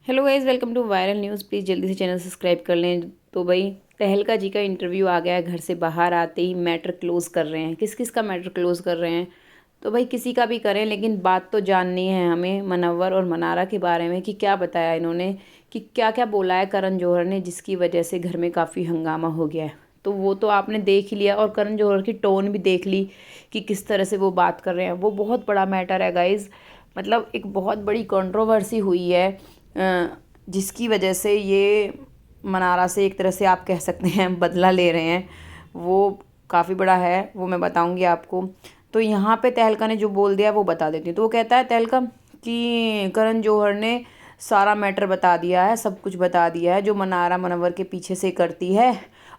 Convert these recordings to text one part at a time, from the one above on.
Hello guys, welcome to viral news. Please जल्दी से channel subscribe कर लें। तो भाई तहलका जी का इंटरव्यू आ गया है। घर से बाहर आते ही मैटर क्लोज़ कर रहे हैं। किस किस का मैटर क्लोज़ कर रहे हैं? तो भाई किसी का भी करें, लेकिन बात तो जाननी है हमें मनव्वर और मनारा के बारे में कि क्या बताया इन्होंने, कि क्या क्या बोला है करण जौहर ने, जिसकी वजह से घर में काफ़ी हंगामा हो गया है। तो वो तो आपने देख ही लिया, और करण जौहर की टोन भी देख ली कि किस तरह से वो बात कर रहे हैं। वो बहुत बड़ा मैटर है गाइज़। मतलब एक बहुत बड़ी कंट्रोवर्सी हुई है, जिसकी वजह से ये मनारा से एक तरह से आप कह सकते हैं बदला ले रहे हैं। वो काफ़ी बड़ा है, वो मैं बताऊंगी आपको। तो यहाँ पे तहलका ने जो बोल दिया वो बता देती हूँ। तो वो कहता है तहलका कि करण जौहर ने सारा मैटर बता दिया है, सब कुछ बता दिया है जो मनारा मनव्वर के पीछे से करती है,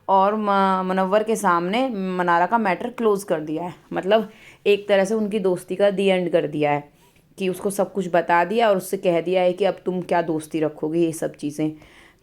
और मनव्वर के सामने मनारा का मैटर क्लोज़ कर दिया है। मतलब एक तरह से उनकी दोस्ती का दी एंड कर दिया है, कि उसको सब कुछ बता दिया और उससे कह दिया है कि अब तुम क्या दोस्ती रखोगे, ये सब चीज़ें।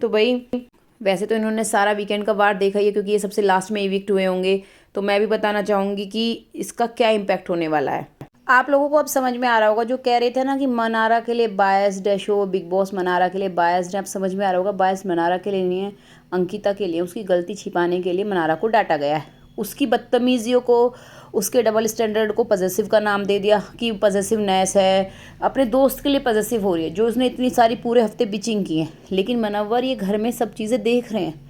तो भाई वैसे तो इन्होंने सारा वीकेंड का वार देखा ही है, क्योंकि ये सबसे लास्ट में इविक्ट हुए होंगे। तो मैं भी बताना चाहूँगी कि इसका क्या इम्पैक्ट होने वाला है। आप लोगों को अब समझ में आ रहा होगा, जो कह रहे थे ना कि मनारा के लिए बायस्ड है शो, बिग बॉस मनारा के लिए बायस्ड है। अब समझ में आ रहा होगा, बायस मनारा के लिए नहीं है, अंकिता के लिए। उसकी गलती छिपाने के लिए मनारा को डांटा गया है। उसकी बदतमीजियों को, उसके डबल स्टैंडर्ड को पजेसिव का नाम दे दिया कि पजेसिवनेस है। अपने दोस्त के लिए पजेसिव हो रही है, जो उसने इतनी सारी पूरे हफ्ते बिचिंग की है। लेकिन मनव्वर ये घर में सब चीज़ें देख रहे हैं,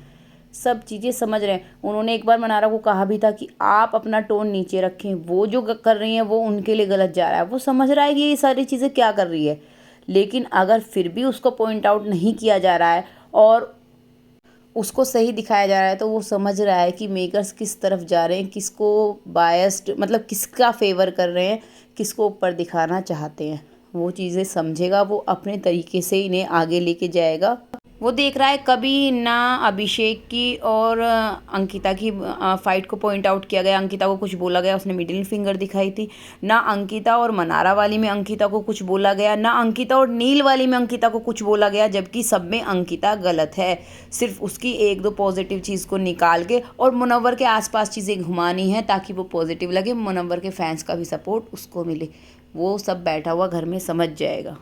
सब चीज़ें समझ रहे हैं। उन्होंने एक बार मनारा को कहा भी था कि आप अपना टोन नीचे रखें, वो जो कर रही हैं वो उनके लिए गलत जा रहा है। वो समझ रहा है कि ये सारी चीज़ें क्या कर रही है, लेकिन अगर फिर भी उसको पॉइंट आउट नहीं किया जा रहा है और उसको सही दिखाया जा रहा है, तो वो समझ रहा है कि मेकर्स किस तरफ जा रहे हैं, किसको बायस्ड, मतलब किसका फेवर कर रहे हैं, किसको ऊपर दिखाना चाहते हैं। वो चीज़ें समझेगा, वो अपने तरीके से इन्हें आगे लेके जाएगा। वो देख रहा है कभी ना अभिषेक की और अंकिता की फाइट को पॉइंट आउट किया गया, अंकिता को कुछ बोला गया, उसने मिडिल फिंगर दिखाई थी। ना अंकिता और मनारा वाली में अंकिता को कुछ बोला गया, ना अंकिता और नील वाली में अंकिता को कुछ बोला गया, जबकि सब में अंकिता गलत है। सिर्फ उसकी एक दो पॉजिटिव चीज़ को निकाल के और मुनव्वर के आसपास चीज़ें घुमानी है, ताकि वो पॉजिटिव लगे, मुनव्वर के फैंस का भी सपोर्ट उसको मिले। वो सब बैठा हुआ घर में समझ जाएगा।